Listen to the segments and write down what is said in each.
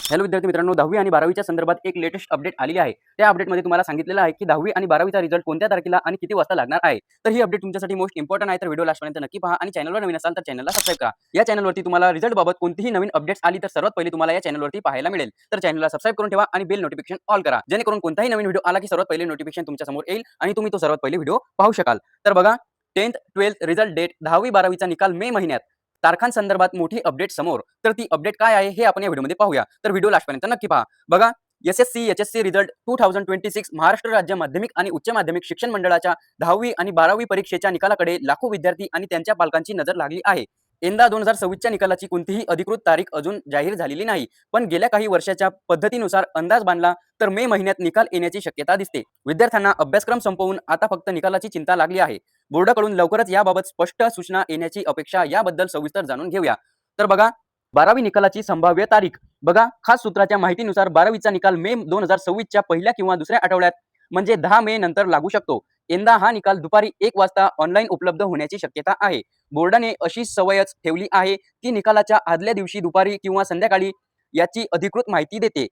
Hello विद्यार्थी मित्रांनो, 10वी आणि 12वीच्या संदर्भात एक लेटेस्ट अपडेट आलेली आहे. त्या अपडेटमध्ये तुम्हाला सांगितलेलं आहे की 10वी आणि 12वीचा रिझल्ट कोणत्या तारखेला आणि किती वाजता लागणार आहे. तर ही अपडेट तुमच्यासाठी मोस्ट इम्पॉर्टंट आहे. तर व्हिडिओ लास्टपर्यंत नक्की पहा आणि चॅनलवर नवीन असाल तर चॅनलला सबस्क्राईब करा. या चॅनलवरती तुम्हाला रिझल्टबाबत कोणतीही नवीन अपडेट्स आली तर सर्वात पहिली तुम्हाला या चॅनलवरती पाहायला मिळेल. तर चॅनलला सबस्क्राईब करून ठेवा आणि बेल नोटिफिकेशन ऑल करा, जेणेकरून कोणताही नवीन व्हिडिओ आला की सर्वात पहिले नोटिफिकेशन तुमच्या समोर येईल आणि तुम्ही तो सर्वात पहिले व्हिडिओ पाहू शकाल. तर बघा, 10th 12th रिझल्ट डेट 10वी 12वीचा निकाल मे महिन्यात तारखांसंदर्भात मोठी अपडेट समोर. तर ती अपडेट काय आहे हे आपण या व्हिडिओमध्ये पाहूया. तर व्हिडिओ लास्टपर्यंत नक्की पहा. बघा, एच.एस.सी रिझल्ट 2026 महाराष्ट्र राज्य माध्यमिक आणि उच्च माध्यमिक शिक्षण मंडळाच्या 10वी आणि 12वी परीक्षेच्या निकालाकडे लाखो विद्यार्थी आणि त्यांच्या पालकांची नजर लागली आहे. यंदा 2026च्या निकालाची कोणतीही अधिकृत तारीख अजून जाहीर झालेली नाही, पण गेल्या काही वर्षाच्या पद्धतीनुसार अंदाज बांधला तर मे महिन्यात निकाल येण्याची शक्यता दिसते. विद्यार्थ्यांना अभ्यासक्रम संपवून आता फक्त निकालाची चिंता लागली आहे. बोर्डाकडून लवकरच याबाबत स्पष्ट सूचना येण्याची अपेक्षा. याबद्दल सविस्तर जाणून घेऊया. तर बघा, 12वी निकालाची संभाव्य तारीख. बघा, खास सूत्राच्या माहितीनुसार 12वीचा निकाल मे 2026च्या पहिल्या किंवा दुसऱ्या आठवड्यात म्हणजे 10 मे नंतर लागू शकतो. यंदा हा निकाल दुपारी 1 वाजता ऑनलाईन उपलब्ध होण्याची शक्यता आहे. बोर्डाने अशी सवयच ठेवली आहे की निकालाच्या आदल्या दिवशी दुपारी किंवा संध्याकाळी याची अधिकृत माहिती देते.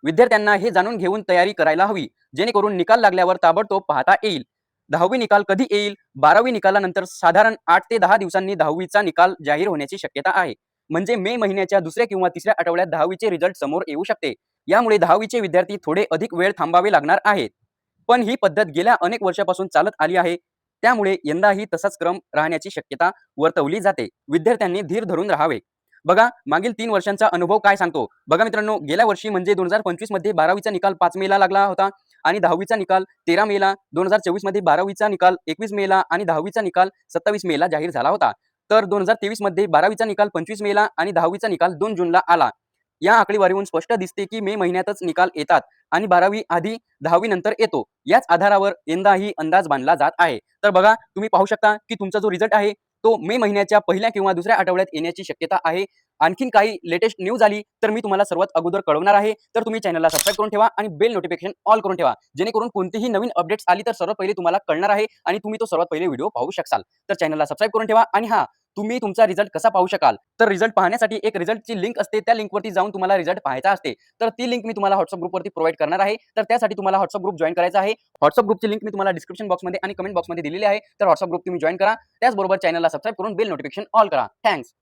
विद्यार्थ्यांना हे जाणून घेऊन तयारी करायला हवी, जेणेकरून निकाल लागल्यावर ताबडतोब पाहता येईल. 10वी निकाल कधी येईल? 12वी निकालानंतर साधारण 8 ते 10 दिवसांनी 10वीचा निकाल जाहीर होण्याची शक्यता आहे. म्हणजे मे महिन्याच्या दुसऱ्या किंवा तिसऱ्या आठवड्यात 10वीचे रिझल्ट समोर येऊ शकते. यामुळे 10वीचे विद्यार्थी थोडे अधिक वेळ थांबावे लागणार आहेत. पण ही पद्धत गेल्या अनेक वर्षापासून चालत आली आहे. त्यामुळे यंदाही तसाच क्रम राहण्याची शक्यता वर्तवली जाते. विद्यार्थ्यांनी धीर धरून राहावे. बघा, मागील 3 वर्षांचा अनुभव काय सांगतो. बघा मित्रांनो, गेल्या वर्षी म्हणजे 2025 मध्ये 12वीचा निकाल 5 मेला लागला होता आणि 10वीचा निकाल 13 मेला. 2024 मध्ये 12वीचा निकाल 21 मेला आणि 10वीचा निकाल 27 मेला जाहीर झाला होता. तर 2023 मध्ये 12वीचा निकाल 25 मेला आणि 10वीचा निकाल 2 जूनला आला. या आकडेवारीवरून स्पष्ट दिसते की मे महिन्यातच निकाल येतात आणि 12वी आधी 10वी नंतर येतो. याच आधारावर यंदाही अंदाज बांधला जात आहे. तर बघा, तुम्ही पाहू शकता की तुमचा जो रिझल्ट आहे तो मे महिन्याच्या पहिल्या किंवा दुसऱ्या आठवड्यात येण्याची शक्यता आहे. आणखीन काही लेटेस्ट न्यूज आली तर मी तुम्हाला सर्वात अगोदर कळवणार आहे. तर तुम्ही चॅनलला सबस्क्राईब करून ठेवा आणि बेल नोटिफिकेशन ऑल करून ठेवा, जेणेकरून कोणतीही नवीन अपडेट्स आली तर सर्वात पहिले तुम्हाला कळणार आहे आणि तुम्ही तो सर्वात पहिले व्हिडिओ पाहू शकाल. तर चॅनलला सबस्क्राईब करून ठेवा. आणि हा, तुम्ही तुमचा रिझल्ट कसा पाहू शकाल, तर रिझल्ट पाहण्यासाठी एक रिझल्टची लिंक असते. त्या लिंकवरती जाऊन तुम्हाला रिझल्ट पाहायचा असते. तर ती लिंक मी तुम्हाला व्हॉट्सअप ग्रुपवरती प्रोव्हाइड करणार आहे. तर त्यासाठी तुम्हाला व्हॉट्सअप ग्रुप जॉइन करायचा आहे. व्हॉट्सअप ग्रुपची लिंक मी तुम्हाला डिस्क्रिप्शन बॉक्समध्ये आणि कमेंट बॉक्समध्ये दिलेली आहे. तर व्हॉट्सअप ग्रुप तुम्ही जॉइन करा. त्याचबरोबर चॅनलला सबस्क्राईब करून बेल नोटिफिकेशन ऑल करा. थँक्स.